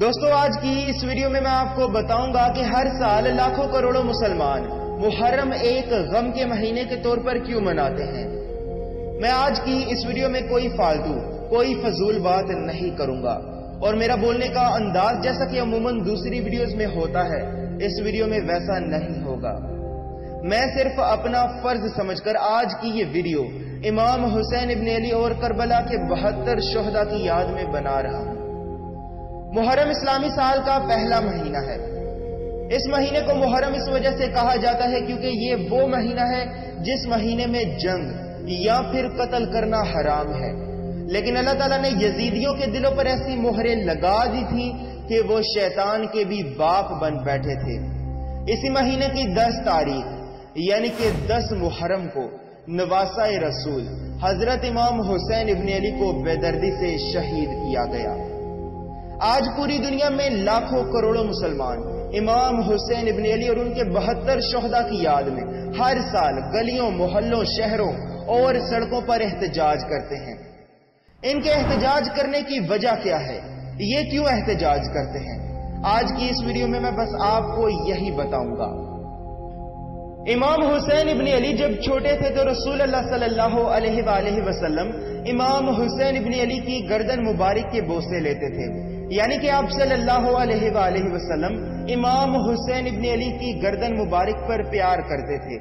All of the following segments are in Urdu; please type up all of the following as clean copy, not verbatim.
دوستو آج کی اس ویڈیو میں آپ کو بتاؤں گا کہ ہر سال لاکھوں کروڑوں مسلمان محرم ایک غم کے مہینے کے طور پر کیوں مناتے ہیں۔ میں آج کی اس ویڈیو میں کوئی فالتو کوئی فضول بات نہیں کروں گا، اور میرا بولنے کا انداز جیسا کہ عموماً دوسری ویڈیوز میں ہوتا ہے اس ویڈیو میں ویسا نہیں ہوگا۔ میں صرف اپنا فرض سمجھ کر آج کی یہ ویڈیو امام حسین ابن علی اور کربلا کے 72 شہداء کی یاد میں بنا رہا ہوں۔ محرم اسلامی سال کا پہلا مہینہ ہے۔ اس مہینے کو محرم اس وجہ سے کہا جاتا ہے کیونکہ یہ وہ مہینہ ہے جس مہینے میں جنگ یا پھر قتل کرنا حرام ہے، لیکن اللہ تعالیٰ نے یزیدیوں کے دلوں پر ایسی مہریں لگا دی تھی کہ وہ شیطان کے بھی باپ بن بیٹھے تھے۔ اسی مہینے کی 10 تاریخ یعنی کہ 10 محرم کو نواسہ رسول حضرت امام حسین ابن علی کو بے دردی سے شہید کیا گیا۔ آج پوری دنیا میں لاکھوں کروڑوں مسلمان امام حسین ابن علی اور ان کے 72 شہداء کی یاد میں ہر سال گلیوں، محلوں، شہروں اور سڑکوں پر احتجاج کرتے ہیں۔ ان کے احتجاج کرنے کی وجہ کیا ہے؟ یہ کیوں احتجاج کرتے ہیں؟ آج کی اس ویڈیو میں بس آپ کو یہی بتاؤں گا۔ امام حسین ابن علی جب چھوٹے تھے تو رسول اللہ صلی اللہ علیہ وآلہ وسلم امام حسین ابن علی کی گردن مبارک کے بوسے لیتے تھے، یعنی کہ آپ صلی اللہ علیہ وآلہ وسلم امام حسین ابن علی کی گردن مبارک پر پیار کرتے تھے،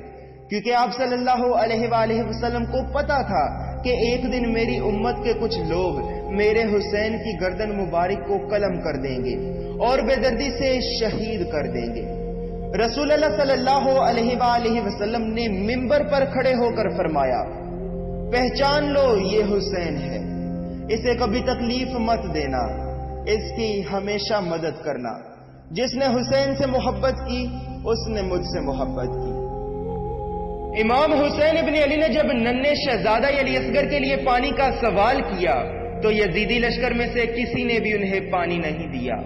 کیونکہ آپ صلی اللہ علیہ وآلہ وسلم کو پتا تھا کہ ایک دن میری امت کے کچھ لوگ میرے حسین کی گردن مبارک کو قلم کر دیں گے اور بے دردی سے شہید کر دیں گے۔ رسول اللہ صلی اللہ علیہ وآلہ وسلم نے منبر پر کھڑے ہو کر فرمایا، پہچان لو یہ حسین ہے، اسے کبھی تکلیف مت دینا، اس کی ہمیشہ مدد کرنا۔ جس نے حسین سے محبت کی اس نے مجھ سے محبت کی۔ امام حسین ابن علی نے جب ننھے شہزادہ علی اصغر کے لیے پانی کا سوال کیا تو یزیدی لشکر میں سے کسی نے بھی انہیں پانی نہیں دیا۔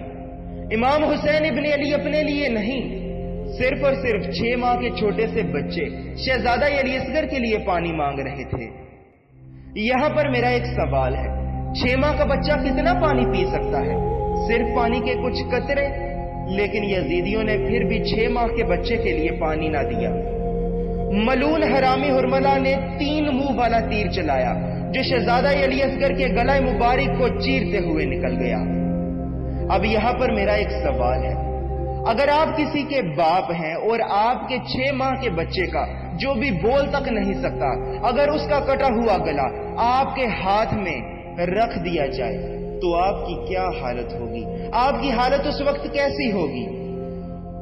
امام حسین ابن علی اپنے لیے نہیں، صرف اور صرف 6 ماہ کے چھوٹے سے بچے شہزادہ علی اصغر کے لیے پانی مانگ رہے تھے۔ یہاں پر میرا ایک سوال ہے، 6 ماہ کا بچہ کتنا پانی پی سکتا ہے؟ صرف پانی کے کچھ قطرے؟ لیکن یزیدیوں نے پھر بھی 6 ماہ کے بچے کے لیے پانی نہ دیا۔ ملعون حرامی ہرملہ نے 3 منہ والا تیر چلایا جو شہزادہ علی اصغر کے گلہ مبارک کو چیرتے ہوئے نکل گیا۔ اب یہاں پر میرا ایک سوال ہے، اگر آپ کسی کے باپ ہیں اور آپ کے 6 ماہ کے بچے کا جو بھی بول تک نہیں سکتا، اگر اس کا کٹا ہوا گلا آپ کے ہاتھ میں رکھ دیا جائے تو آپ کی کیا حالت ہوگی؟ آپ کی حالت اس وقت کیسی ہوگی؟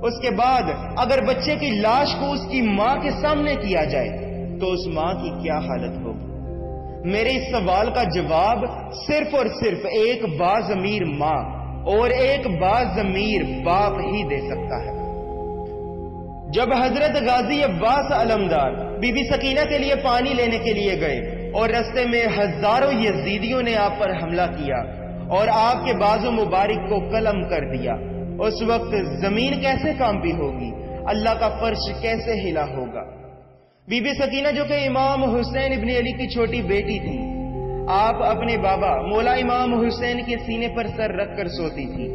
اس کے بعد اگر بچے کی لاش کو اس کی ماں کے سامنے کیا جائے تو اس ماں کی کیا حالت ہوگی؟ میرے اس سوال کا جواب صرف اور صرف ایک باضمیر ماں اور ایک باضمیر باپ ہی دے سکتا ہے۔ جب حضرت غازی عباس علمدار بی بی سکینہ کے لیے پانی لینے کے لیے گئے اور رستے میں ہزاروں یزیدیوں نے آپ پر حملہ کیا اور آپ کے بازو مبارک کو قلم کر دیا، اس وقت زمین کیسے کانپی ہوگی؟ اللہ کا فرش کیسے ہلا ہوگا؟ بی بی سکینہ جو کہ امام حسین ابن علی کی چھوٹی بیٹی تھی، آپ اپنے بابا مولا امام حسین کے سینے پر سر رکھ کر سوتی تھی۔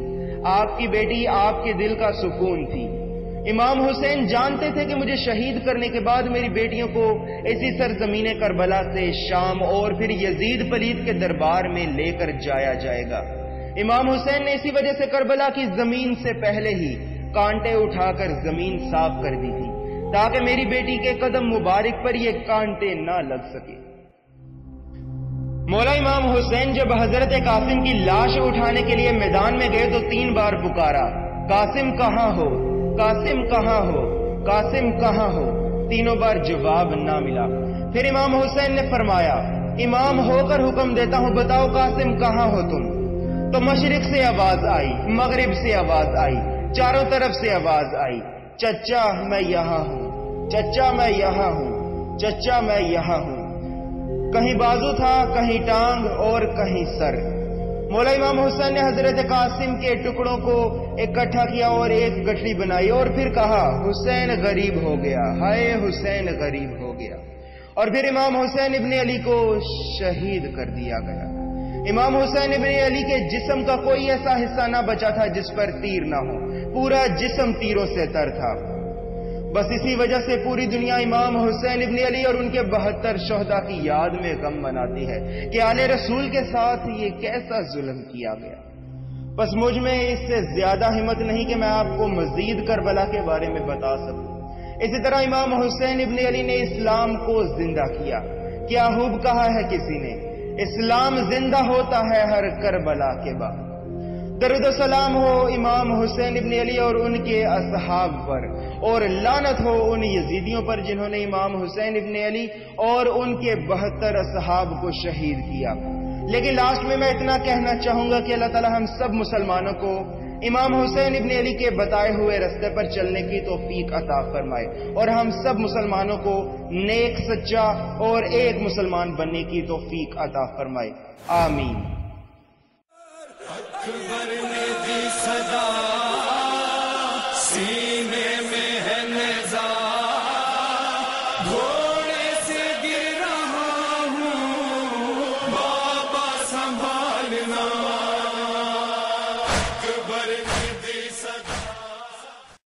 آپ کی بیٹی آپ کے دل کا سکون تھی۔ امام حسین جانتے تھے کہ مجھے شہید کرنے کے بعد میری بیٹیوں کو اسی سرزمین کربلا سے شام اور پھر یزید پلید کے دربار میں لے کر جایا جائے گا۔ امام حسین نے اسی وجہ سے کربلا کی زمین سے پہلے ہی کانٹے اٹھا کر زمین صاف کر دی تھی تاکہ میری بیٹی کے قدم مبارک پر یہ کانٹے نہ لگ سکے۔ مولا امام حسین جب حضرت قاسم کی لاش اٹھانے کے لیے میدان میں گئے تو 3 بار پکارا، قاسم کہاں ہو؟ قاسم کہاں ہو؟ قاسم کہاں ہو؟ تینوں بار جواب نہ ملا۔ پھر امام حسین نے فرمایا، امام ہو کر حکم دیتا ہوں، بتاؤ قاسم کہاں ہو تم؟ تو مشرق سے آواز آئی، مغرب سے آواز آئی، چاروں طرف سے آواز آئی، چچا میں یہاں ہوں، چچا میں یہاں ہوں، چچا میں یہاں ہوں۔ کہیں بازو تھا، کہیں ٹانگ اور کہیں سر۔ مولا امام حسین نے حضرت قاسم کے ٹکڑوں کو اکٹھا کیا اور ایک گٹھڑی بنائی اور پھر کہا، حسین غریب ہو گیا، ہائے حسین غریب ہو گیا۔ اور پھر امام حسین ابن علی کو شہید کر دیا گیا۔ امام حسین ابن علی کے جسم کا کوئی ایسا حصہ نہ بچا تھا جس پر تیر نہ ہو، پورا جسم تیروں سے تر تھا۔ بس اسی وجہ سے پوری دنیا امام حسین ابن علی اور ان کے 72 شہداء کی یاد میں غم مناتی ہے کہ آل رسول کے ساتھ یہ کیسا ظلم کیا گیا۔ بس مجھ میں اس سے زیادہ ہمت نہیں کہ میں آپ کو مزید کربلا کے بارے میں بتا سکوں۔ اسی طرح امام حسین ابن علی نے اسلام کو زندہ کیا۔ کیا خوب کہا ہے کسی نے، اسلام زندہ ہوتا ہے ہر کربلا کے بعد۔ درود و سلام ہو امام حسین ابن علی اور ان کے اصحاب پر، اور لعنت ہو ان یزیدیوں پر جنہوں نے امام حسین ابن علی اور ان کے 72 اصحاب کو شہید کیا۔ لیکن لاسٹ میں اتنا کہنا چاہوں گا کہ اللہ تعالی ہم سب مسلمانوں کو امام حسین ابن علی کے بتائے ہوئے راستے پر چلنے کی توفیق عطا فرمائے، اور ہم سب مسلمانوں کو نیک، سچا اور ایک مسلمان بننے کی توفیق عطا فرمائے، آمین۔ اکبر نے دی صدا